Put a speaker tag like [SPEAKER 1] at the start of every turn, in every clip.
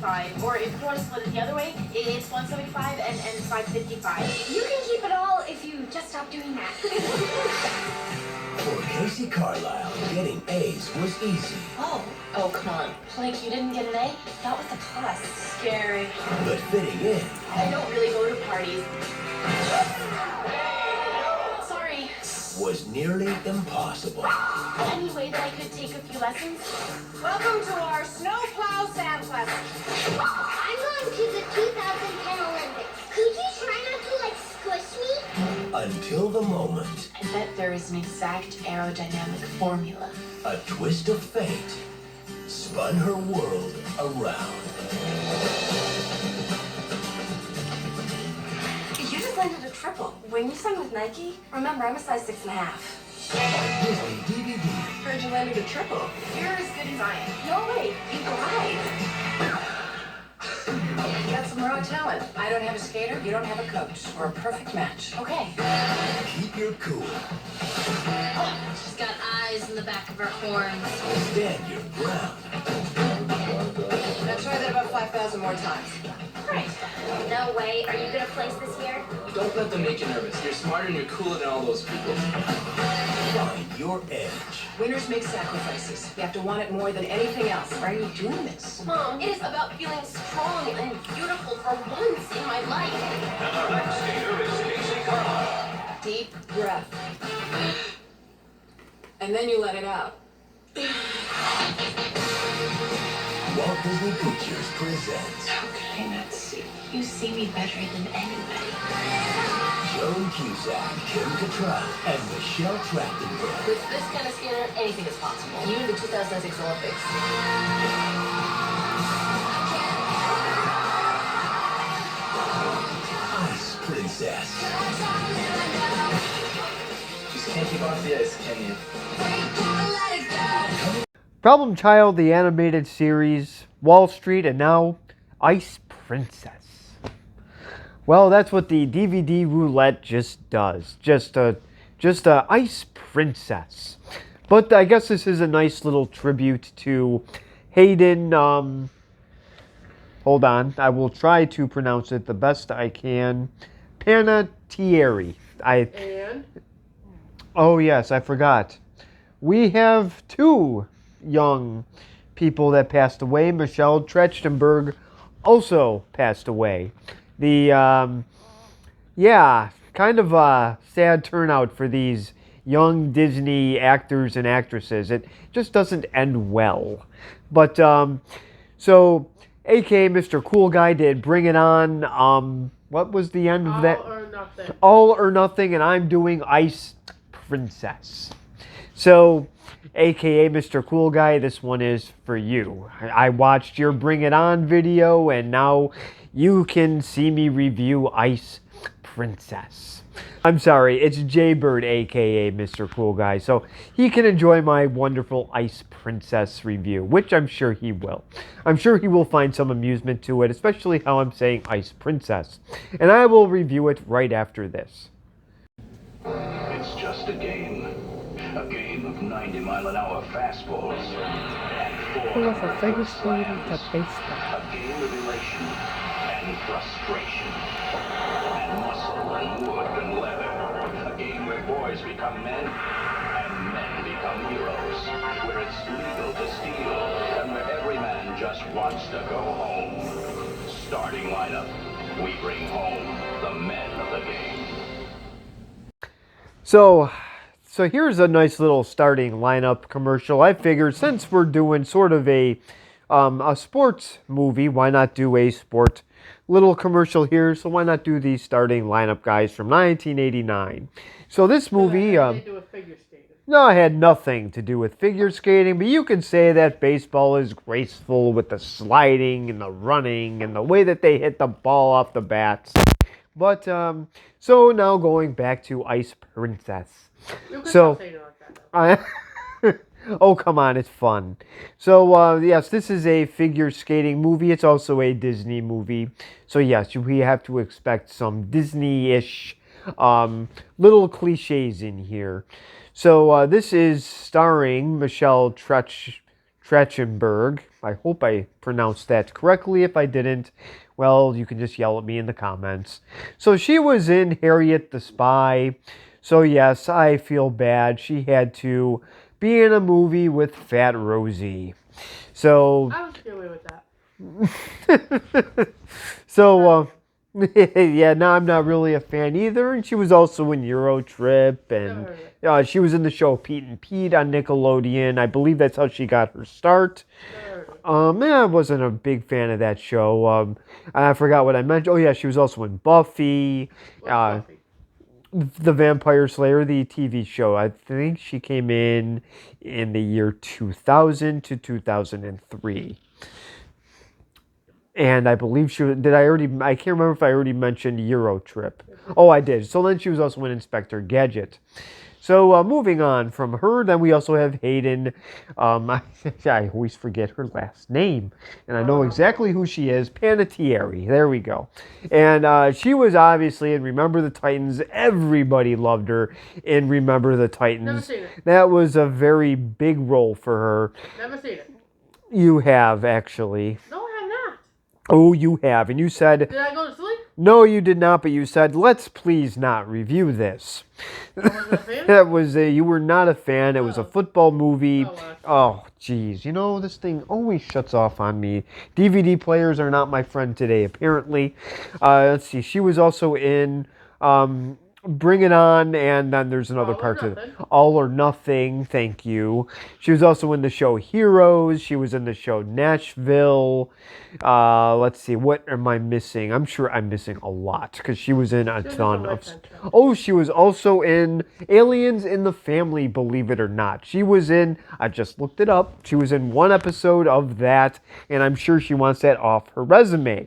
[SPEAKER 1] 175. Or if you want to split it the other way, it's 175 and 555.
[SPEAKER 2] You can keep it all if you just stop doing that.
[SPEAKER 3] For Casey Carlisle, getting A's was easy.
[SPEAKER 1] Oh, come on. Like, you didn't get an A? That was the plus. Scary.
[SPEAKER 3] But fitting in
[SPEAKER 1] I don't really go to parties. Sorry.
[SPEAKER 3] was nearly impossible.
[SPEAKER 1] Any way that I could take a few lessons?
[SPEAKER 4] Welcome to our snowplow sandblasting.
[SPEAKER 2] I'm going to the 2010 Olympics. Could you try not to, like, squish me?
[SPEAKER 3] Until the moment,
[SPEAKER 1] I bet there is an exact aerodynamic formula.
[SPEAKER 3] a twist of fate spun her world around.
[SPEAKER 2] You just landed a triple. When you signed with Nike, remember, I'm a size 6.5.
[SPEAKER 3] Disney DVD.
[SPEAKER 4] Heard you landed a triple.
[SPEAKER 1] You're as good as I am.
[SPEAKER 2] No, wait, you glide.
[SPEAKER 4] You got some raw talent. I don't have a skater, you don't have a coach. We're a perfect match.
[SPEAKER 1] Okay.
[SPEAKER 3] Keep your cool.
[SPEAKER 1] She's got eyes in the back of her horns.
[SPEAKER 3] Stand your ground.
[SPEAKER 4] Now try that about 5,000 more times.
[SPEAKER 1] Great.
[SPEAKER 2] No way. Are you gonna place this year?
[SPEAKER 5] Don't let them make you nervous. You're smarter and you're cooler than all those people.
[SPEAKER 3] Find your edge.
[SPEAKER 4] Winners make sacrifices. You have to want it more than anything else. Why are you doing this?
[SPEAKER 1] Mom, it is about feeling strong and beautiful for once in my life.
[SPEAKER 6] And our next skater is Casey Carlisle.
[SPEAKER 4] Deep breath. And then you let it out.
[SPEAKER 3] Walt Disney Pictures presents
[SPEAKER 1] How can I not see? You see me better than anybody.
[SPEAKER 3] Joan Cusack, Kim Cattrall, and Michelle Trachtenberg.
[SPEAKER 1] With this kind of skater, anything is possible. You in the 2006 Olympics.
[SPEAKER 3] Ice Princess.
[SPEAKER 5] Just can't keep off the ice, can you?
[SPEAKER 7] Problem Child, the animated series, Wall Street, and now Ice Princess. Well, that's what the DVD roulette just does. Just a Ice Princess. But I guess this is a nice little tribute to Hayden. Hold on, I will try to pronounce it the best I can. Panettiere.
[SPEAKER 4] And?
[SPEAKER 7] Oh yes, I forgot. We have two young people that passed away. Michelle Trachtenberg also passed away. The kind of a sad turnout for these young Disney actors and actresses. It just doesn't end well. But so aka Mr. Cool Guy did Bring It On. What was the end of that?
[SPEAKER 4] All or nothing.
[SPEAKER 7] All or Nothing, and I'm doing Ice Princess. So, aka Mr. Cool Guy, this one is for you. I watched your Bring It On video, and now you can see me review Ice Princess. I'm sorry, it's Jaybird, aka Mr. Cool Guy, so he can enjoy my wonderful Ice Princess review, which I'm sure he will. I'm sure he will find some amusement to it, especially how I'm saying Ice Princess. And I will review it right after this.
[SPEAKER 6] It's just a game. A game of 90-mile-an-hour fastballs and 400 slams. A game of elation and frustration. And muscle and wood and leather. A game where boys become men and men become heroes. Where it's legal to steal and where every man just wants to go home. Starting lineup. We bring home the men of the game.
[SPEAKER 7] So here's a nice little starting lineup commercial. I figured since we're doing sort of a sports movie, why not do a sport little commercial here? So why not do the starting lineup guys from 1989? So this movie, no, it had nothing to do with figure skating, but you could say that baseball is graceful with the sliding and the running and the way that they hit the ball off the bats. But so now going back to Ice Princess. So, oh come on, it's fun. So yes, this is a figure skating movie. It's also a Disney movie. So yes, we have to expect some Disney-ish little cliches in here. So this is starring Michelle Trachtenberg. I hope I pronounced that correctly. If I didn't, well, you can just yell at me in the comments. So she was in Harriet the Spy. So yes, I feel bad. She had to be in a movie with Fat Rosie. So
[SPEAKER 1] I was get away with that.
[SPEAKER 7] so yeah, no, I'm not really a fan either. And she was also in Euro Trip, and she was in the show Pete and Pete on Nickelodeon. I believe that's how she got her start. I wasn't a big fan of that show. I forgot what I mentioned. Oh yeah, she was also in Buffy.
[SPEAKER 1] Buffy?
[SPEAKER 7] The Vampire Slayer, the TV show. I think she came in the year 2000 to 2003. And I believe she was, I can't remember if I already mentioned Euro Trip. Oh, I did. So then she was also in Inspector Gadget. So moving on from her, then we also have Hayden. I always forget her last name. And I know exactly who she is. Panettiere. There we go. And she was obviously in Remember the Titans. Everybody loved her in Remember the Titans.
[SPEAKER 1] Never seen it.
[SPEAKER 7] That was a very big role for her.
[SPEAKER 1] Never seen it.
[SPEAKER 7] You have, actually.
[SPEAKER 1] No, I have not.
[SPEAKER 7] Oh, you have. And you said...
[SPEAKER 1] Did I go to sleep?
[SPEAKER 7] No, you did not, but you said, let's please not review this.
[SPEAKER 1] I wasn't a fan?
[SPEAKER 7] That was you were not a fan. It was a football movie.
[SPEAKER 1] Oh, well.
[SPEAKER 7] Oh, geez. You know, this thing always shuts off on me. DVD players are not my friend today, apparently. Let's see. She was also in Bring It On, and then there's another part to it. All or Nothing. Thank you. She was also in the show Heroes. She was in the show Nashville. Let's see. What am I missing? I'm sure I'm missing a lot because she was in a ton of... Oh, she was also in Aliens in the Family, believe it or not. She was in... I just looked it up. She was in one episode of that, and I'm sure she wants that off her resume.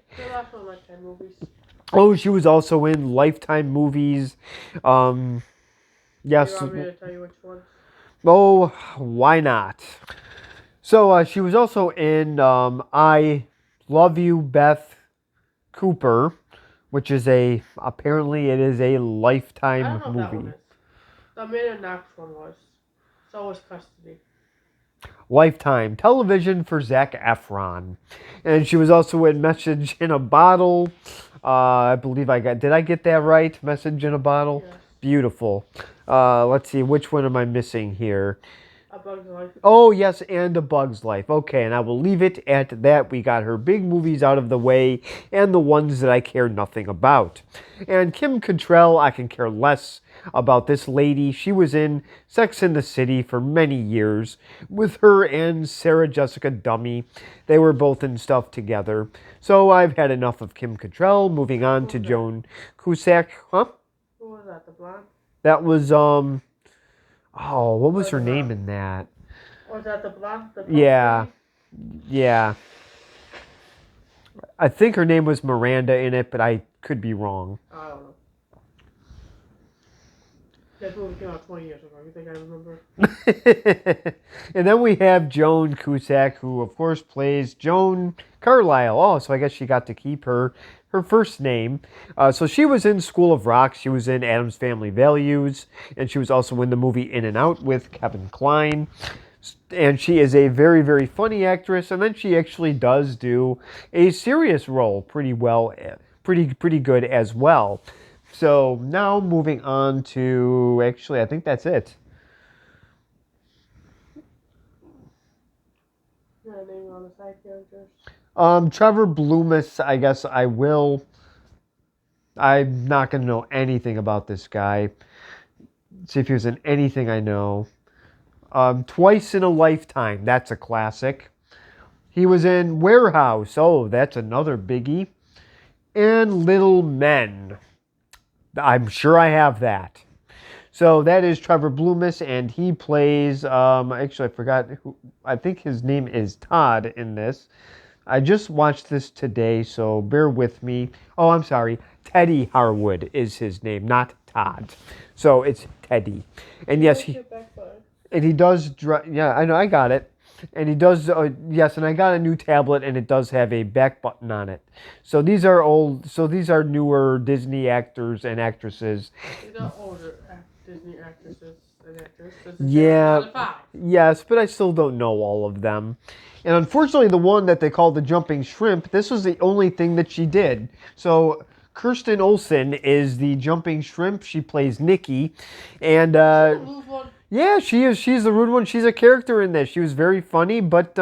[SPEAKER 7] Oh, she was also in Lifetime movies. Yes.
[SPEAKER 1] You want me to tell you which one?
[SPEAKER 7] Oh, why not? So she was also in I Love You, Beth Cooper, which is apparently it is a Lifetime
[SPEAKER 1] I don't know if that
[SPEAKER 7] movie.
[SPEAKER 1] one is. The Man in Knox one was. So was Custody.
[SPEAKER 7] Lifetime television for Zac Efron. And she was also in Message in a Bottle. I believe did I get that right? Message in a Bottle?
[SPEAKER 1] Yes.
[SPEAKER 7] Beautiful. Let's see, which one am I missing here?
[SPEAKER 1] A Bug's Life.
[SPEAKER 7] Oh, yes, and A Bug's Life. Okay, and I will leave it at that. We got her big movies out of the way and the ones that I care nothing about. And Kim Cattrall, I can care less about this lady. She was in Sex and the City for many years with her and Sarah Jessica Dummy. They were both in stuff together. So I've had enough of Kim Cattrall. Moving on to Joan Cusack. Huh?
[SPEAKER 1] Who was that? The blonde?
[SPEAKER 7] That was, oh, what was her name in that?
[SPEAKER 1] Was that the blonde?
[SPEAKER 7] Yeah. Yeah. I think her name was Miranda in it, but I could be wrong.
[SPEAKER 1] I don't know. That movie came out 20 years ago. You think I remember?
[SPEAKER 7] And then we have Joan Cusack, who, of course, plays Joan Carlisle. Oh, so I guess she got to keep her first name. So she was in School of Rock. She was in Addams Family Values. And she was also in the movie In and Out with Kevin Kline. And she is a very, very funny actress. And then she actually does do a serious role pretty well, pretty good as well. So now moving on to, actually, I think that's it.
[SPEAKER 1] Yeah, name on the side characters.
[SPEAKER 7] Trevor Bloomis, I guess I will. I'm not going to know anything about this guy. See if he was in anything I know. Twice in a Lifetime, that's a classic. He was in Warehouse, oh, that's another biggie. And Little Men. I'm sure I have that. So that is Trevor Bloomis, and he plays, actually I forgot, I think his name is Todd in this. I just watched this today, so bear with me. Oh, I'm sorry. Teddy Harwood is his name, not Todd. So it's Teddy. And yes, he does, yeah, I know, I got it. And he does, yes, and I got a new tablet, and it does have a back button on it. So these are newer Disney actors and actresses.
[SPEAKER 1] These are older Disney actresses and
[SPEAKER 8] an actress.
[SPEAKER 7] Yeah.
[SPEAKER 8] 2005.
[SPEAKER 7] Yes, but I still don't know all of them. And unfortunately, the one that they called the Jumping Shrimp, this was the only thing that she did. So Kirsten Olsen is the Jumping Shrimp. She plays Nikki. And
[SPEAKER 8] Lose one.
[SPEAKER 7] yeah, she is. She's the rude one. She's a character in this. She was very funny, but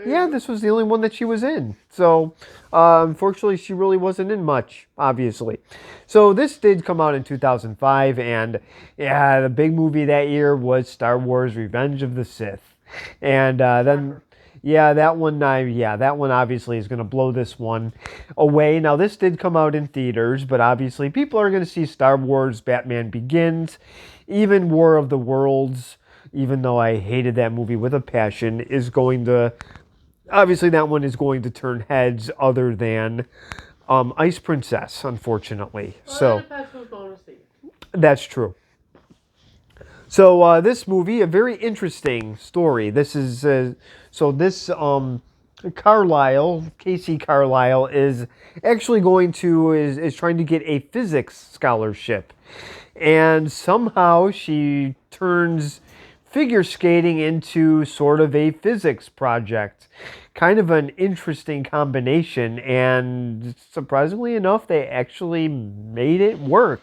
[SPEAKER 7] yeah, this was the only one that she was in. So unfortunately, she really wasn't in much, obviously. So this did come out in 2005, and yeah, the big movie that year was Star Wars: Revenge of the Sith, and then. Yeah, that one obviously is going to blow this one away. Now, this did come out in theaters, but obviously people are going to see Star Wars, Batman Begins, even War of the Worlds, even though I hated that movie with a passion, is going to, obviously that one is going to turn heads other than Ice Princess, unfortunately.
[SPEAKER 8] Well,
[SPEAKER 7] So,
[SPEAKER 8] that depends who's going to see it.
[SPEAKER 7] that's true. So this movie, a very interesting story. This is Carlisle, Casey Carlisle, is actually is trying to get a physics scholarship, and somehow she turns figure skating into sort of a physics project. Kind of an interesting combination, and surprisingly enough, they actually made it work.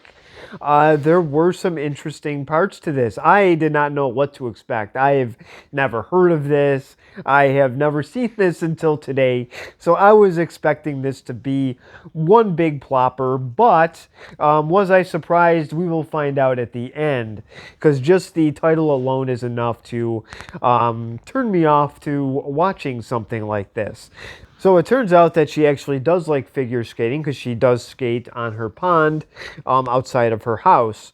[SPEAKER 7] There were some interesting parts to this. I did not know what to expect. I have never heard of this. I have never seen this until today. So I was expecting this to be one big plopper, but was I surprised? We will find out at the end, because just the title alone is enough to turn me off to watching something like this. So it turns out that she actually does like figure skating, because she does skate on her pond outside of her house.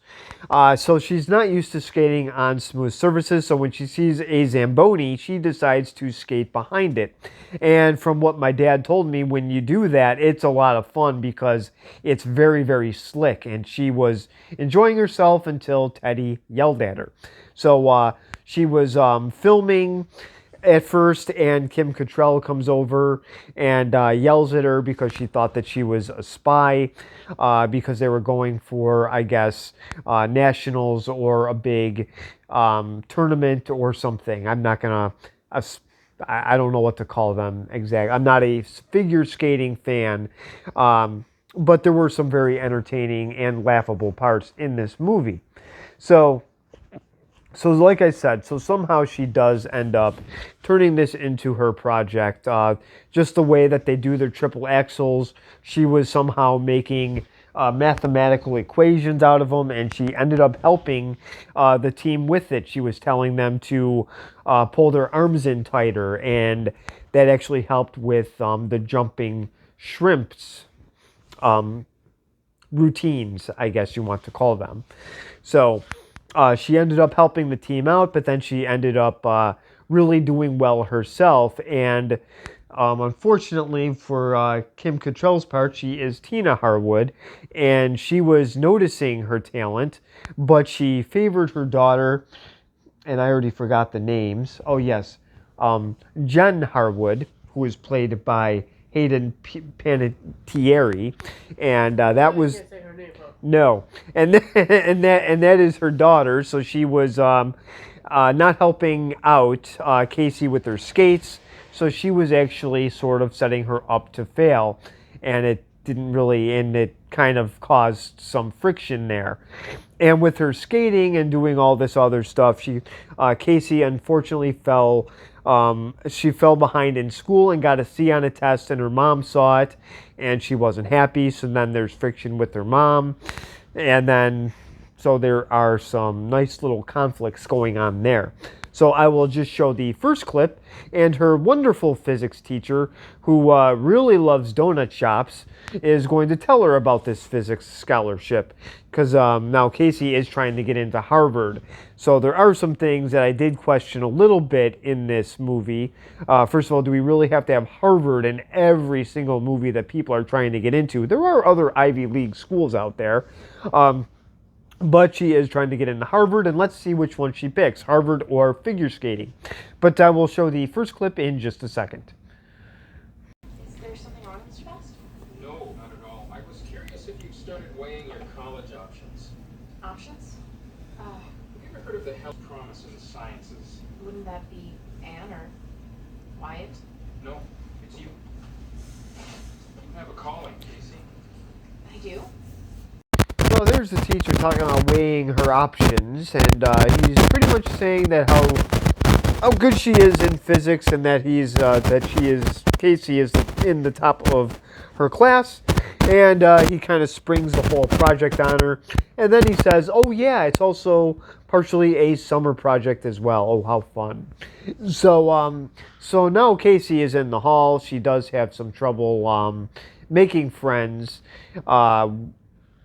[SPEAKER 7] So she's not used to skating on smooth surfaces, so when she sees a Zamboni, she decides to skate behind it. And from what my dad told me, when you do that, it's a lot of fun because it's very, very slick. And she was enjoying herself until Teddy yelled at her. So she was filming at first, and Kim Cattrall comes over and yells at her because she thought that she was a spy, because they were going for, I guess, nationals or a big tournament or something. I'm not gonna, I don't know what to call them exactly. I'm not a figure skating fan, but there were some very entertaining and laughable parts in this movie. So like I said, so somehow she does end up turning this into her project. Just the way that they do their triple axels, she was somehow making mathematical equations out of them, and she ended up helping the team with it. She was telling them to pull their arms in tighter, and that actually helped with the jumping shrimps routines, I guess you want to call them. So she ended up helping the team out, but then she ended up really doing well herself. And unfortunately for Kim Cattrall's part, she is Tina Harwood, and she was noticing her talent, but she favored her daughter, and I already forgot the names. Oh, yes. Jen Harwood, who was played by Hayden Panettiere, and that was...
[SPEAKER 8] Can't say her name, huh?
[SPEAKER 7] No, and that is her daughter. So she was not helping out Casey with her skates. So she was actually sort of setting her up to fail, and it didn't really, and it kind of caused some friction there. And with her skating and doing all this other stuff, Casey unfortunately fell. She fell behind in school and got a C on a test, and her mom saw it, and she wasn't happy. So then there's friction with her mom, and then so there are some nice little conflicts going on there. So I will just show the first clip, and her wonderful physics teacher, who really loves donut shops, is going to tell her about this physics scholarship, because now Casey is trying to get into Harvard. So there are some things that I did question a little bit in this movie. First of all, do we really have to have Harvard in every single movie that people are trying to get into? There are other Ivy League schools out there. But she is trying to get into Harvard, and let's see which one she picks, Harvard or figure skating. But I will show the first clip in just a second.
[SPEAKER 1] Is there something wrong with Mr. Fast?
[SPEAKER 5] No, not at all. I was curious if you started weighing your college options.
[SPEAKER 1] Options?
[SPEAKER 5] Have you ever heard of the health promise in the sciences.
[SPEAKER 1] Wouldn't that be Anne or Wyatt?
[SPEAKER 5] No, it's you. You have a calling, Casey.
[SPEAKER 1] I do.
[SPEAKER 7] So there's the teacher talking about weighing her options, and he's pretty much saying that how good she is in physics, and that Casey is in the top of her class, and he kind of springs the whole project on her, and then he says, "Oh yeah, it's also partially a summer project as well. Oh, how fun!" So now Casey is in the hall. She does have some trouble making friends.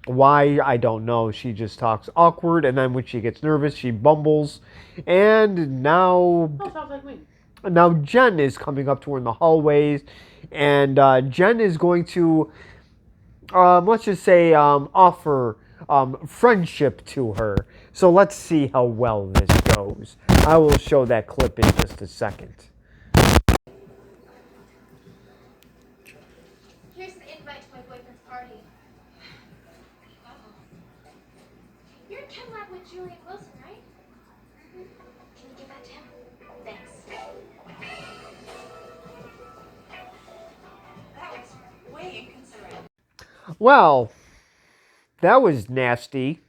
[SPEAKER 7] Why, I don't know. She just talks awkward, and then when she gets nervous, she bumbles. And now
[SPEAKER 8] sounds like me.
[SPEAKER 7] now Jen is coming up to her in the hallways, and Jen is going to, let's just say, offer friendship to her. So let's see how well this goes. I will show that clip in just a second.
[SPEAKER 2] Here's the invite to my boyfriend's party. Wow. You're in chem lab with Julian Wilson, right? Can you give that to him? Thanks.
[SPEAKER 1] That was way inconsiderate.
[SPEAKER 7] Well, that was nasty.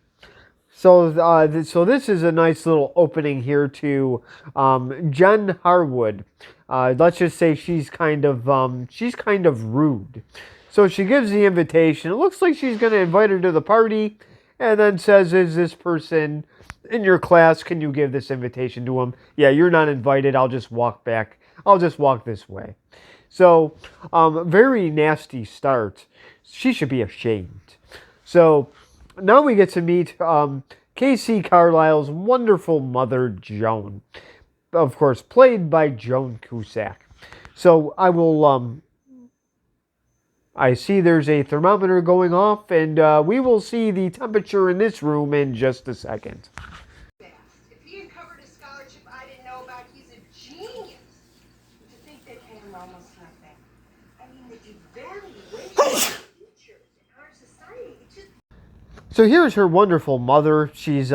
[SPEAKER 7] So, so this is a nice little opening here to Jen Harwood. Let's just say she's kind of rude. So she gives the invitation. It looks like she's going to invite her to the party, and then says, "Is this person in your class? Can you give this invitation to him?" "Yeah, you're not invited. I'll just walk back. I'll just walk this way." So, very nasty start. She should be ashamed. So now we get to meet Casey Carlisle's wonderful mother, Joan. Of course, played by Joan Cusack. So I will, I see there's a thermometer going off, and we will see the temperature in this room in just a second.
[SPEAKER 4] If he uncovered a scholarship I didn't know about, he's a genius. To think they pay him almost nothing. I mean, the evaluation of teachers in our society, it's just...
[SPEAKER 7] So here's her wonderful mother. She's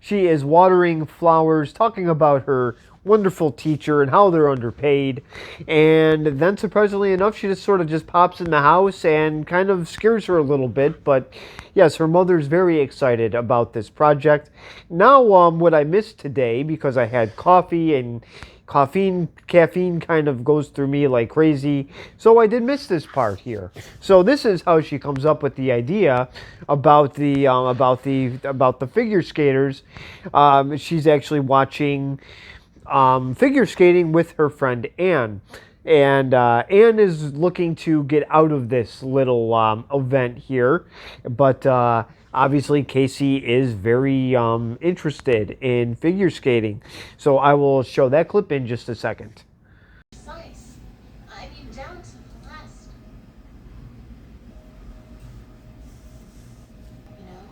[SPEAKER 7] she is watering flowers, talking about her wonderful teacher and how they're underpaid. And then surprisingly enough, she just sort of just pops in the house and kind of scares her a little bit. But yes, her mother's very excited about this project. Now, what I missed today, because I had coffee, and caffeine kind of goes through me like crazy, so I did miss this part here. So this is how she comes up with the idea about the figure skaters. She's actually watching figure skating with her friend Anne. And Anne is looking to get out of this little event here, but obviously Casey is very interested in figure skating. So I will show that clip in just a second.
[SPEAKER 2] Nice. I mean, down to the last.
[SPEAKER 1] You know,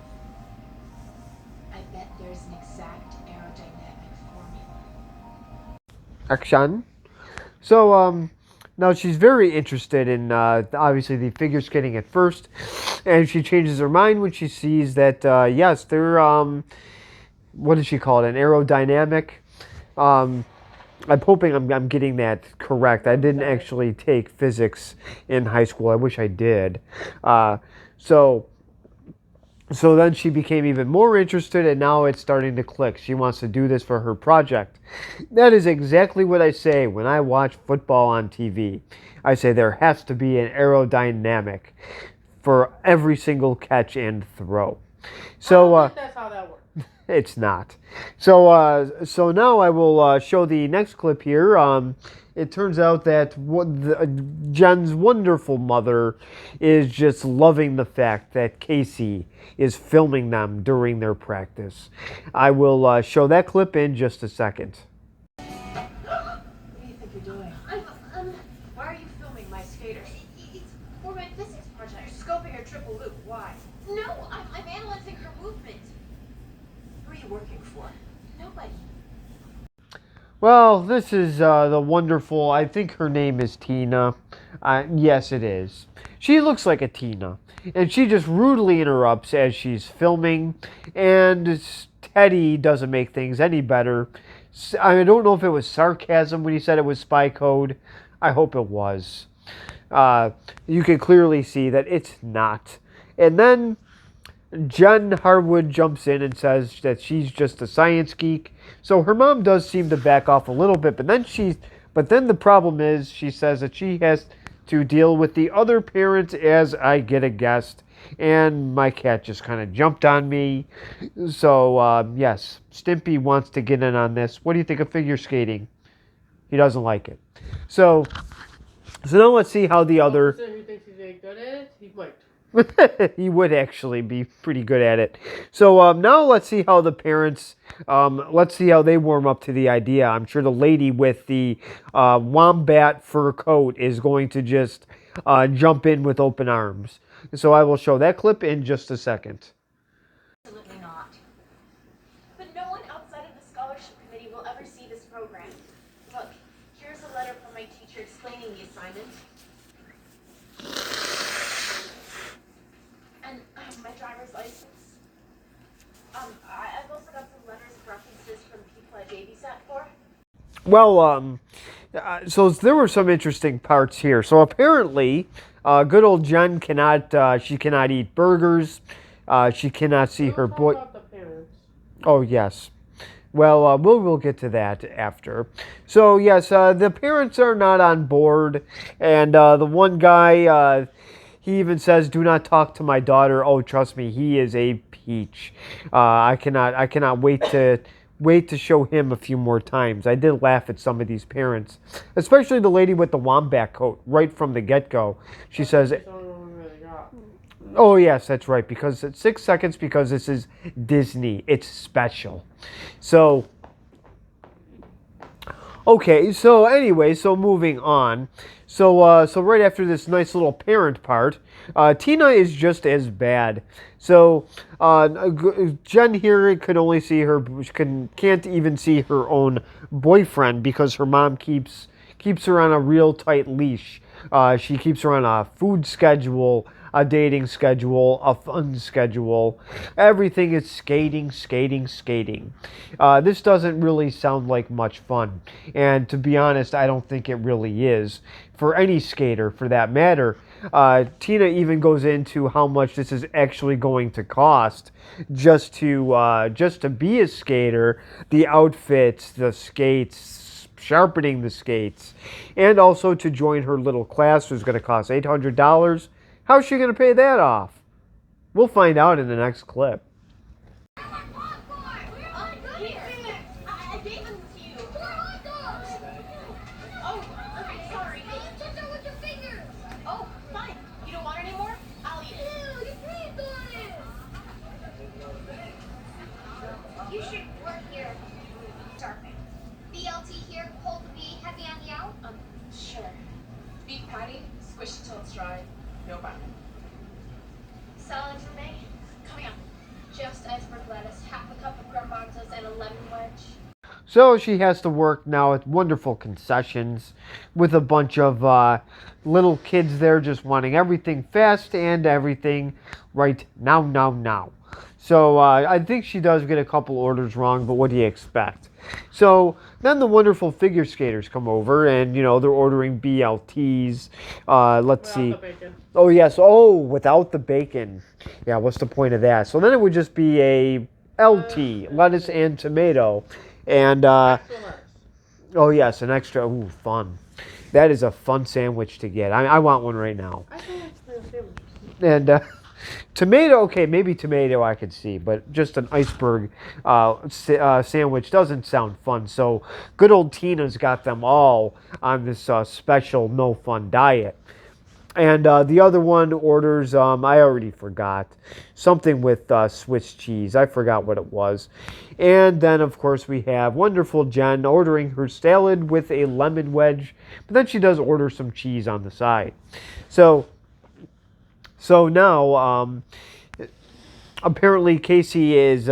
[SPEAKER 1] I bet there's an exact aerodynamic formula.
[SPEAKER 7] Action. So, now she's very interested in, obviously, the figure skating at first, and she changes her mind when she sees that, yes, they're, what does she call it, an aerodynamic? I'm hoping I'm getting that correct. I didn't actually take physics in high school. I wish I did. So then she became even more interested, and now it's starting to click. She wants to do this for her project. That is exactly what I say when I watch football on TV. I say there has to be an aerodynamic for every single catch and throw. So
[SPEAKER 8] I don't think that's how that works.
[SPEAKER 7] it's not. So now I will show the next clip here. It turns out that Jen's wonderful mother is just loving the fact that Casey is filming them during their practice. I will show that clip in just a second.
[SPEAKER 1] What do you think you're doing? Why are you filming my skaters?
[SPEAKER 2] It's for my physics project.
[SPEAKER 1] You're scoping her triple loop. Why?
[SPEAKER 2] No, I'm analyzing her movement.
[SPEAKER 1] Who are you working for?
[SPEAKER 2] Nobody.
[SPEAKER 7] Well, this is the wonderful, I think her name is Tina. Yes, it is. She looks like a Tina, and she just rudely interrupts as she's filming, and Teddy doesn't make things any better. I don't know if it was sarcasm when he said it was spy code. I hope it was. You can clearly see that it's not. And then Jen Harwood jumps in and says that she's just a science geek. So her mom does seem to back off a little bit, but then the problem is she says that she has to deal with the other parents as I get a guest. And my cat just kind of jumped on me. So, yes, Stimpy wants to get in on this. What do you think of figure skating? He doesn't like it. So now let's see how the other...
[SPEAKER 8] Who thinks he's very good at it? He might.
[SPEAKER 7] He would actually be pretty good at it. So now let's see how the parents, let's see how they warm up to the idea. I'm sure the lady with the wombat fur coat is going to just jump in with open arms. So I will show that clip in just a second.
[SPEAKER 2] Absolutely not. But no one outside of the scholarship committee will ever see this program. Look, here's a letter from my teacher explaining the assignment. And my driver's license. I've also got some letters of references from people I babysat for.
[SPEAKER 7] Well, so there were some interesting parts here. So apparently, good old Jen cannot, she cannot eat burgers. She cannot see her boy.
[SPEAKER 8] About the parents.
[SPEAKER 7] Oh, yes. Well, we'll get to that after. So, yes, the parents are not on board. And the one guy, he even says, "Do not talk to my daughter." Oh, trust me, he is a peach. I cannot wait to show him a few more times. I did laugh at some of these parents, especially the lady with the wombat coat right from the get-go. She says,
[SPEAKER 8] That's the only one we really got.
[SPEAKER 7] "Oh yes, that's right, because it's 6 seconds because this is Disney. It's special." So, okay, so anyway, so moving on. So right after this nice little parent part, Tina is just as bad. So Jen here could only see can't even see her own boyfriend because her mom keeps her on a real tight leash. She keeps her on a food schedule, a dating schedule, a fun schedule. Everything is skating, skating, skating. This doesn't really sound like much fun. And to be honest, I don't think it really is. For any skater, for that matter. Tina even goes into how much this is actually going to cost just to be a skater. The outfits, the skates, sharpening the skates, and also to join her little class was going to cost $800. How's she going to pay that off? We'll find out in the next clip.
[SPEAKER 2] I gave them to you. Oh, okay, sorry. You took them with your fingers. Oh, fine. You don't want any more? I'll eat it. Ew, you breathed on it. You should work here. Sharpen. BLT here, hold the B, heavy on the out. Sure.
[SPEAKER 1] Beef patty, squish it till it's dry. No bun.
[SPEAKER 2] Salad for me? Coming up. Just iceberg lettuce, half a cup of garbanzos, and a lemon wedge.
[SPEAKER 7] So she has to work now at wonderful concessions with a bunch of little kids there just wanting everything fast and everything right now. So I think she does get a couple orders wrong, but what do you expect? So then the wonderful figure skaters come over and, they're ordering BLTs. Let's see.
[SPEAKER 8] The bacon.
[SPEAKER 7] Oh, yes. Oh, without the bacon. Yeah, what's the point of that? So then it would just be a LT, lettuce and tomato. And,
[SPEAKER 8] Extra lettuce.
[SPEAKER 7] oh, yes, an extra. Ooh, fun. That is a fun sandwich to get. I want one right now.
[SPEAKER 8] I don't like sandwiches.
[SPEAKER 7] And tomato, okay, maybe tomato I could see, but just an iceberg sandwich doesn't sound fun. So good old Tina's got them all on this special no fun diet. And the other one orders, I already forgot, something with Swiss cheese. I forgot what it was. And then, of course, we have wonderful Jen ordering her salad with a lemon wedge. But then she does order some cheese on the side. So now, apparently Casey is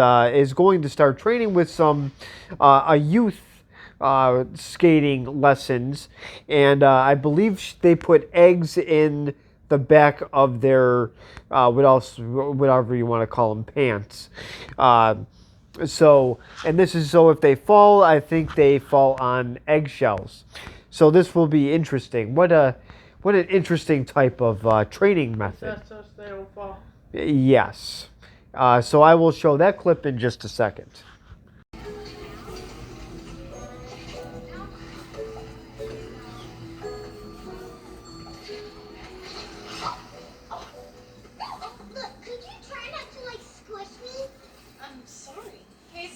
[SPEAKER 7] going to start training with some a youth skating lessons, and I believe they put eggs in the back of their whatever you want to call them, pants. So, and this is so if they fall, I think they fall on eggshells. So this will be interesting. What an interesting type of training method.
[SPEAKER 8] That's so they don't fall.
[SPEAKER 7] Yes. So I will show that clip in just a second.
[SPEAKER 2] Look, could you try not to, like, squish me?
[SPEAKER 1] I'm sorry. Hey,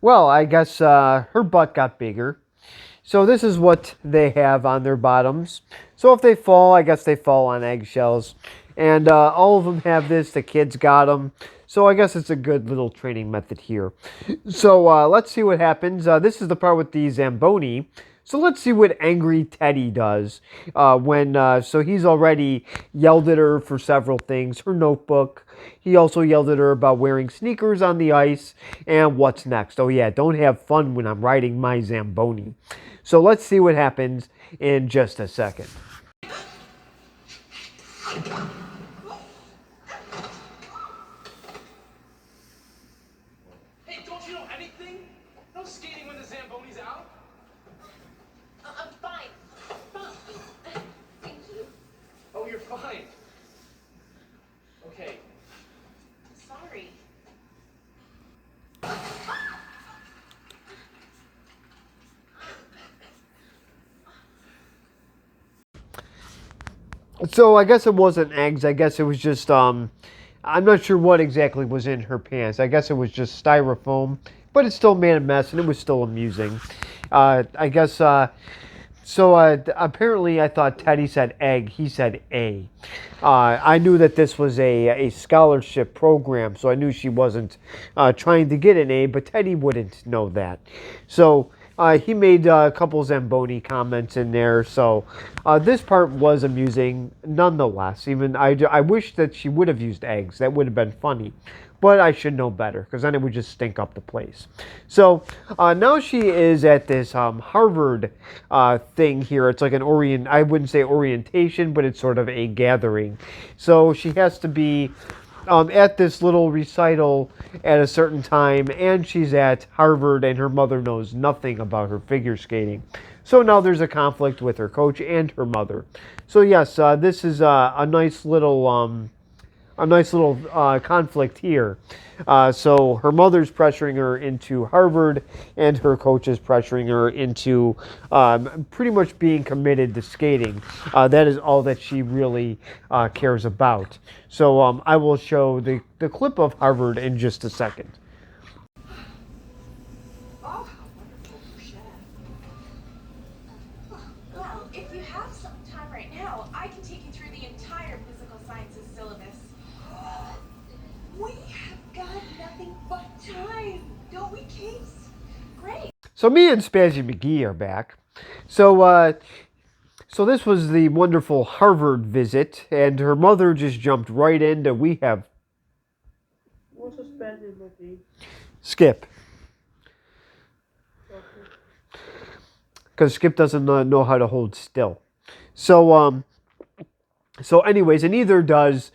[SPEAKER 7] Well, I guess her butt got bigger. So this is what they have on their bottoms. So if they fall, I guess they fall on eggshells. And all of them have this. The kids got them. So I guess it's a good little training method here. So let's see what happens. This is the part with the Zamboni. So let's see what Angry Teddy does so he's already yelled at her for several things. Her notebook. He also yelled at her about wearing sneakers on the ice. And what's next? Oh yeah, don't have fun when I'm riding my Zamboni. So let's see what happens in just a second.
[SPEAKER 5] Hey, don't you know anything? No skating when the Zamboni's out.
[SPEAKER 1] I'm fine. Fine.
[SPEAKER 2] Thank you.
[SPEAKER 5] Oh, you're fine. Okay.
[SPEAKER 1] Sorry.
[SPEAKER 7] So I guess it wasn't eggs. I guess it was just, I'm not sure what exactly was in her pants. I guess it was just styrofoam, but it still made a mess and it was still amusing. I guess, apparently I thought Teddy said egg. He said A. I knew that this was a scholarship program, so I knew she wasn't trying to get an A, but Teddy wouldn't know that. So he made a couple Zamboni comments in there, so this part was amusing nonetheless. Even I wish that she would have used eggs. That would have been funny. But I should know better, because then it would just stink up the place. So now she is at this Harvard thing here. It's like I wouldn't say orientation, but it's sort of a gathering. So she has to be at this little recital at a certain time, and she's at Harvard, and her mother knows nothing about her figure skating. So now there's a conflict with her coach and her mother. So yes, this is a nice little conflict here. So her mother's pressuring her into Harvard, and her coach is pressuring her into pretty much being committed to skating. That is all that she really cares about. So I will show the clip of Harvard in just a second.
[SPEAKER 4] Oh, how wonderful for Chef.
[SPEAKER 2] Well, if you have some time right now, I can take you through the entire physical sciences syllabus.
[SPEAKER 4] We have got nothing but time, don't we, Case?
[SPEAKER 2] Great.
[SPEAKER 7] So me and Spazzy McGee are back. So this was the wonderful Harvard visit, and her mother just jumped right into we have
[SPEAKER 8] What's suspended with the
[SPEAKER 7] Skip. Because Skip doesn't know how to hold still. So anyways, and neither does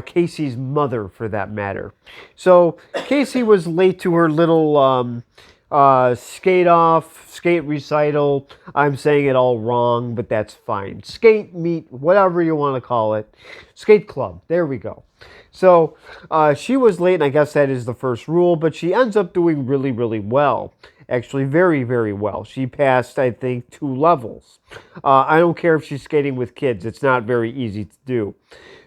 [SPEAKER 7] Casey's mother, for that matter. So Casey was late to her little skate recital. I'm saying it all wrong, but that's fine. Skate meet, whatever you want to call it. Skate club. There we go. So she was late, and I guess that is the first rule, but she ends up doing really, really well. Actually, very, very well. She passed, I think, 2 levels. I don't care if she's skating with kids. It's not very easy to do.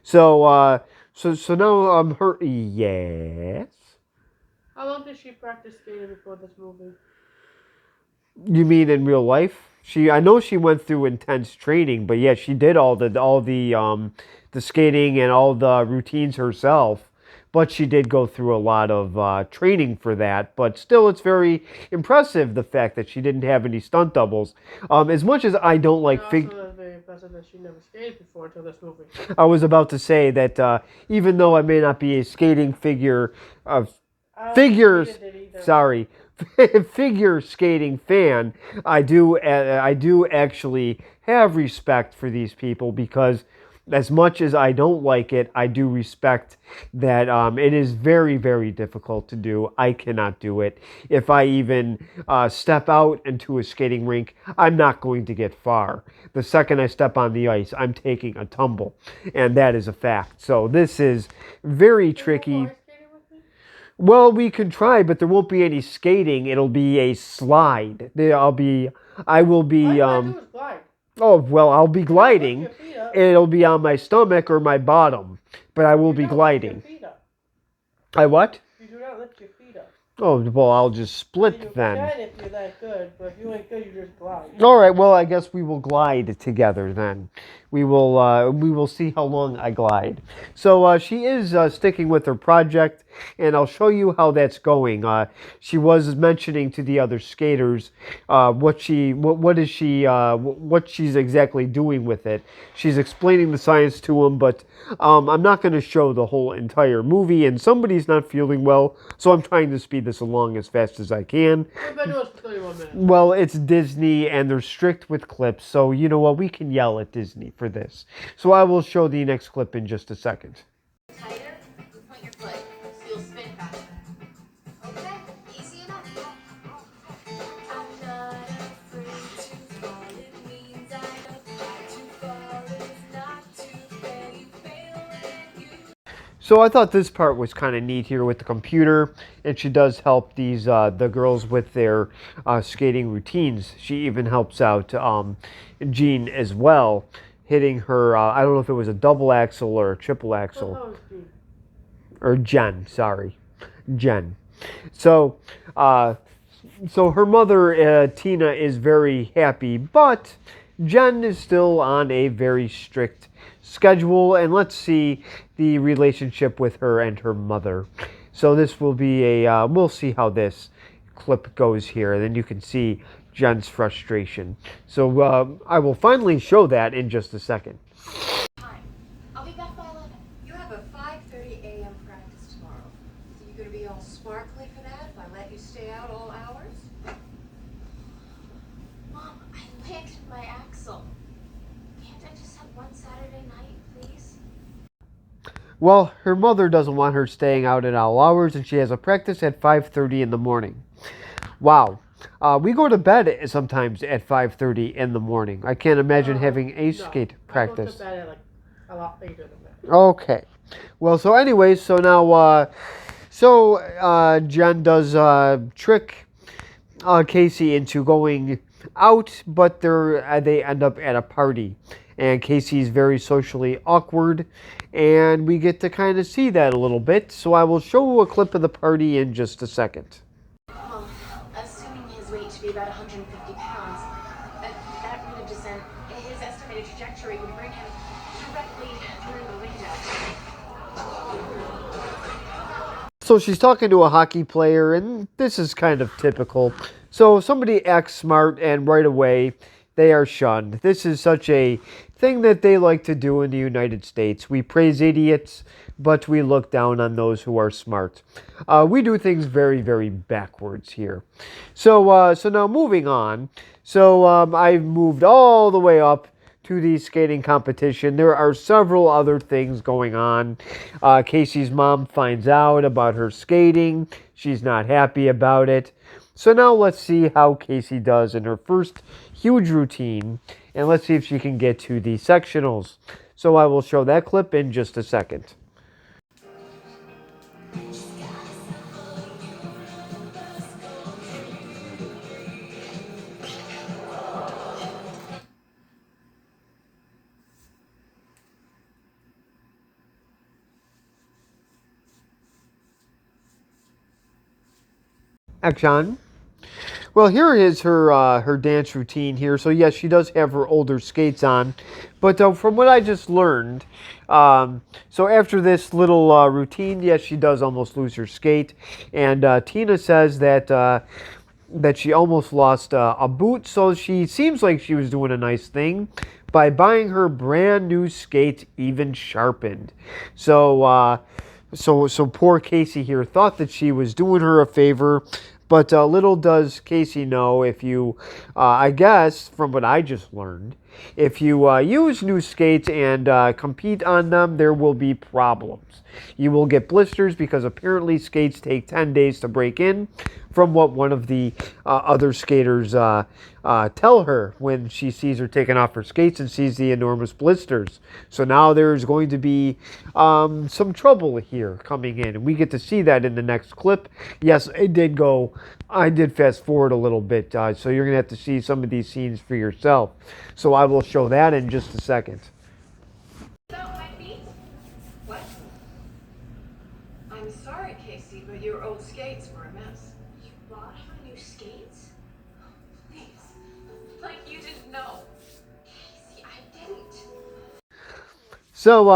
[SPEAKER 7] So now her... Yes?
[SPEAKER 8] How long did she practice skating before this movie?
[SPEAKER 7] You mean in real life? I know she went through intense training, but yeah, she did all the skating and all the routines herself. But she did go through a lot of training for that. But still, it's very impressive, the fact that she didn't have any stunt doubles. As much as I don't like
[SPEAKER 8] Also, it's very impressive that she never skated before until this movie.
[SPEAKER 7] I was about to say that even though I may not be a skating figure figure skating fan, I do actually have respect for these people, because as much as I don't like it, I do respect that it is very, very difficult to do. I cannot do it. If I even step out into a skating rink, I'm not going to get far. The second I step on the ice, I'm taking a tumble, and that is a fact. So this is very tricky. Well, we can try, but there won't be any skating. It'll be a slide. I will be. Oh, well, I'll be gliding. It'll be on my stomach or my bottom, but I will be gliding. I what?
[SPEAKER 8] You do not lift your feet up.
[SPEAKER 7] Oh, well, I'll just split then.
[SPEAKER 8] You can if you're that good, but if you ain't good, you just glide.
[SPEAKER 7] All right, well, I guess we will glide together then. We will see how long I glide. So she is sticking with her project, and I'll show you how that's going. She was mentioning to the other skaters what she's exactly doing with it. She's explaining the science to them, but I'm not going to show the whole entire movie, and somebody's not feeling well, so I'm trying to speed this along as fast as I can.
[SPEAKER 8] We've been doing this for 31 minutes.
[SPEAKER 7] Well, it's Disney, and they're strict with clips, so you know what? We can yell at Disney for this. So I will show the next clip in just a second.
[SPEAKER 2] Tighter, and point your foot so you'll spin faster. Okay, easy enough. I'm not afraid to fall. It means I apply to fall. It's not to fail. You fail and you.
[SPEAKER 7] So I thought this part was kind of neat here with the computer, and she does help these the girls with their skating routines. She even helps out Jean as well, hitting her, I don't know if it was a double axel or a triple axel. Or Jen, sorry. Jen. So her mother, Tina, is very happy, but Jen is still on a very strict schedule, and let's see the relationship with her and her mother. So this will be we'll see how this clip goes here, and then you can see Jen's frustration. So I will finally show that in just a second.
[SPEAKER 2] Time. I'll be back by 11.
[SPEAKER 1] You have a 5:30 a.m. practice tomorrow. So you gonna be all sparkly for that if I let you stay out all hours?
[SPEAKER 2] Mom, I landed my axle. Can't I just have one Saturday night, please?
[SPEAKER 7] Well, her mother doesn't want her staying out at all hours, and she has a practice at 5:30 in the morning. Wow. We go to bed sometimes at 5:30 in the morning. I can't imagine having a skate practice.
[SPEAKER 8] I go to bed at like a lot later than that.
[SPEAKER 7] Okay. Well, so anyways, so now, Jen does trick Casey into going out, but they end up at a party. And Casey's very socially awkward, and we get to kind of see that a little bit. So I will show a clip of the party in just a second.
[SPEAKER 2] Well, assuming his weight to be about 150 pounds, at that rate of descent, his estimated trajectory would bring him directly through the window.
[SPEAKER 7] So she's talking to a hockey player, and this is kind of typical. So somebody acts smart, and right away they are shunned. This is such a thing that they like to do in the United States. We praise idiots, but we look down on those who are smart. We do things very, very backwards here. So now moving on. So I've moved all the way up to the skating competition. There are several other things going on. Casey's mom finds out about her skating. She's not happy about it. So now let's see how Casey does in her first huge routine, and let's see if she can get to the sectionals. So I will show that clip in just a second. Action. Well, here is her dance routine here. So yes, she does have her older skates on, but from what I just learned, so after this little routine, yes, she does almost lose her skate, and Tina says that she almost lost a boot. So she seems like she was doing a nice thing by buying her brand new skates, even sharpened. So poor Casey here thought that she was doing her a favor. But little does Casey know, if you, I guess, from what I just learned, if you use new skates and compete on them, there will be problems. You will get blisters because apparently skates take 10 days to break in, from what one of the other skaters tell her when she sees her taking off her skates and sees the enormous blisters. So now there's going to be some trouble here coming in, and we get to see that in the next clip. Yes, I did fast forward a little bit, so you're going to have to see some of these scenes for yourself. So I will show that in just a second.
[SPEAKER 2] About my feet?
[SPEAKER 1] What? I'm sorry, Casey, but your old skates were a mess.
[SPEAKER 2] You bought her new skates? Please. Like you didn't know. Casey, I didn't.
[SPEAKER 7] So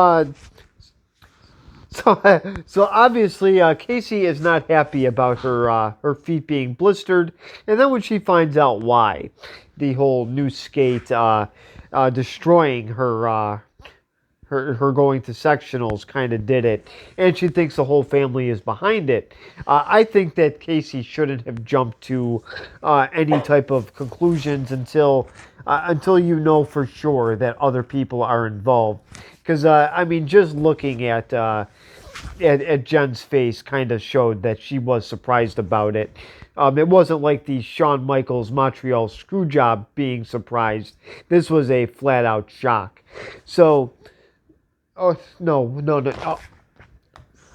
[SPEAKER 7] obviously Casey is not happy about her feet being blistered, and then when she finds out why, the whole new skate destroying her going to sectionals kind of did it, and she thinks the whole family is behind it. I think that Casey shouldn't have jumped to any type of conclusions until you know for sure that other people are involved. Because I mean, just looking at Jen's face kind of showed that she was surprised about it. It wasn't like the Shawn Michaels Montreal Screwjob being surprised. This was a flat-out shock. So, oh no! Oh,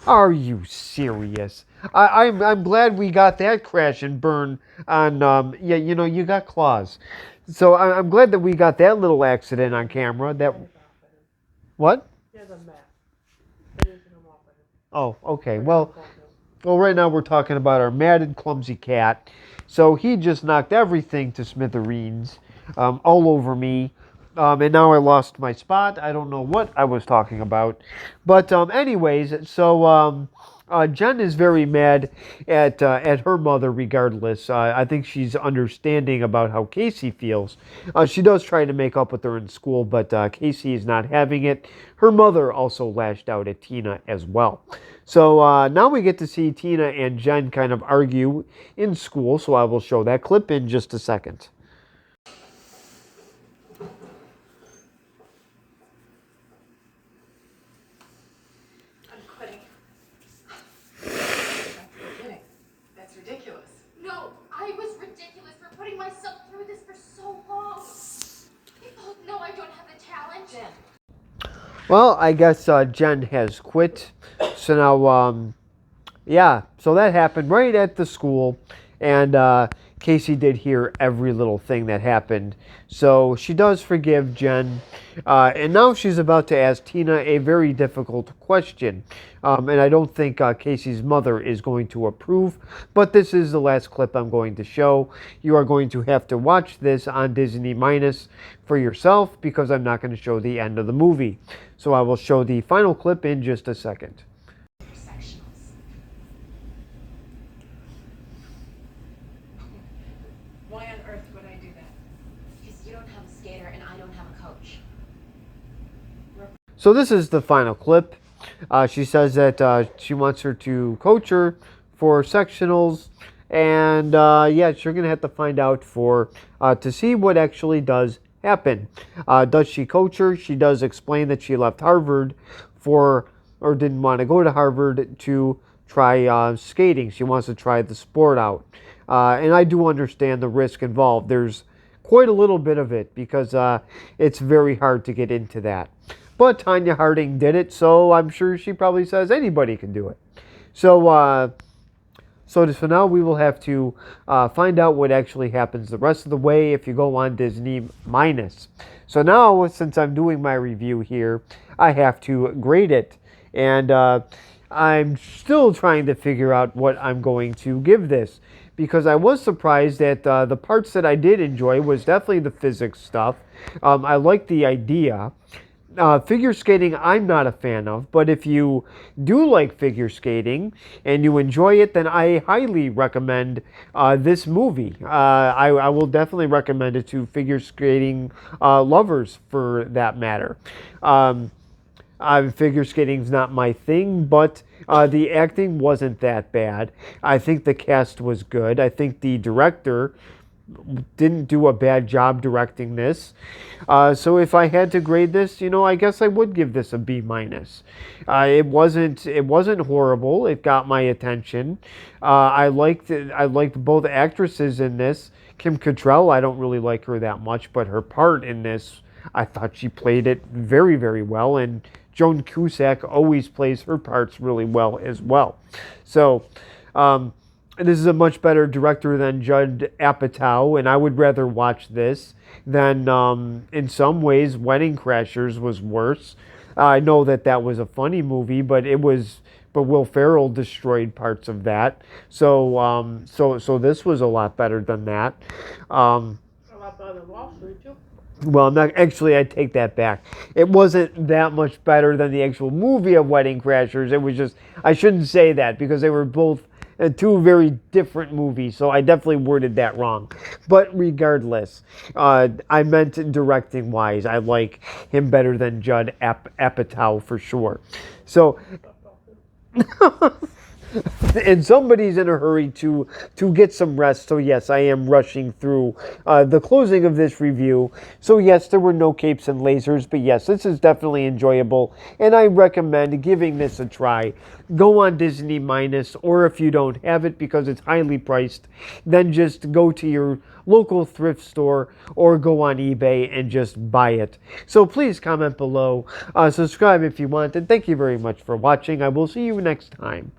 [SPEAKER 7] are you serious? I'm glad we got that crash and burn on. Yeah, you know, you got claws. So I'm glad that we got that little accident on camera. What?
[SPEAKER 8] He has a map. They didn't come off of him.
[SPEAKER 7] Oh, okay. Well, right now we're talking about our matted, clumsy cat. So he just knocked everything to smithereens, all over me. And now I lost my spot. I don't know what I was talking about. But anyways, so Jen is very mad at her mother regardless. I think she's understanding about how Casey feels. She does try to make up with her in school, but Casey is not having it. Her mother also lashed out at Tina as well. So now we get to see Tina and Jen kind of argue in school, so I will show that clip in just a second.
[SPEAKER 1] I'm quitting. You're kidding. That's ridiculous.
[SPEAKER 2] No, I was ridiculous for putting myself through this for so long. They both know I don't have the talent.
[SPEAKER 1] Jen.
[SPEAKER 7] Well, I guess Jen has quit. So now, yeah, so that happened right at the school. And Casey did hear every little thing that happened. So she does forgive Jen. And now she's about to ask Tina a very difficult question. And I don't think Casey's mother is going to approve. But this is the last clip I'm going to show. You are going to have to watch this on Disney Minus for yourself because I'm not going to show the end of the movie. So I will show the final clip in just a second.
[SPEAKER 2] Sectionals.
[SPEAKER 1] Why on earth would I do that?
[SPEAKER 2] Because you don't have a skater and I don't have a coach.
[SPEAKER 7] So this is the final clip. She says that she wants her to coach her for sectionals. And yeah, you're going to have to find out to see what actually does happen. Does she coach her? She does explain that she left Harvard or didn't want to go to Harvard to try skating. She wants to try the sport out. And I do understand the risk involved. There's quite a little bit of it because it's very hard to get into that. But Tanya Harding did it, so I'm sure she probably says anybody can do it. So for now, we will have to find out what actually happens the rest of the way if you go on Disney Minus. So now, since I'm doing my review here, I have to grade it. And I'm still trying to figure out what I'm going to give this. Because I was surprised that the parts that I did enjoy was definitely the physics stuff. I like the idea. Figure skating, I'm not a fan of, but if you do like figure skating and you enjoy it, then I highly recommend this movie. I will definitely recommend it to figure skating lovers for that matter. Figure skating's not my thing, but the acting wasn't that bad. I think the cast was good. I think the director didn't do a bad job directing this. So if I had to grade this, I guess I would give this a B minus. It wasn't horrible. It got my attention. I liked both actresses in this. Kim Cattrall, I don't really like her that much, but her part in this, I thought she played it very, very well. And Joan Cusack always plays her parts really well as well. So, this is a much better director than Judd Apatow, and I would rather watch this than, in some ways, Wedding Crashers was worse. I know that was a funny movie, but Will Ferrell destroyed parts of that. So this was a lot better than that.
[SPEAKER 8] A lot better than Wall Street, too.
[SPEAKER 7] Well, actually, I take that back. It wasn't that much better than the actual movie of Wedding Crashers. It was just, I shouldn't say that because they were both two very different movies, so I definitely worded that wrong. But regardless, I meant directing-wise. I like him better than Judd Apatow for sure. So, and somebody's in a hurry to get some rest. So yes, I am rushing through the closing of this review. So yes, there were no capes and lasers, but yes, this is definitely enjoyable, and I recommend giving this a try. Go on Disney Minus, or if you don't have it because it's highly priced, then just go to your local thrift store or go on eBay and just buy it. So please comment below, subscribe if you want, and thank you very much for watching. I will see you next time.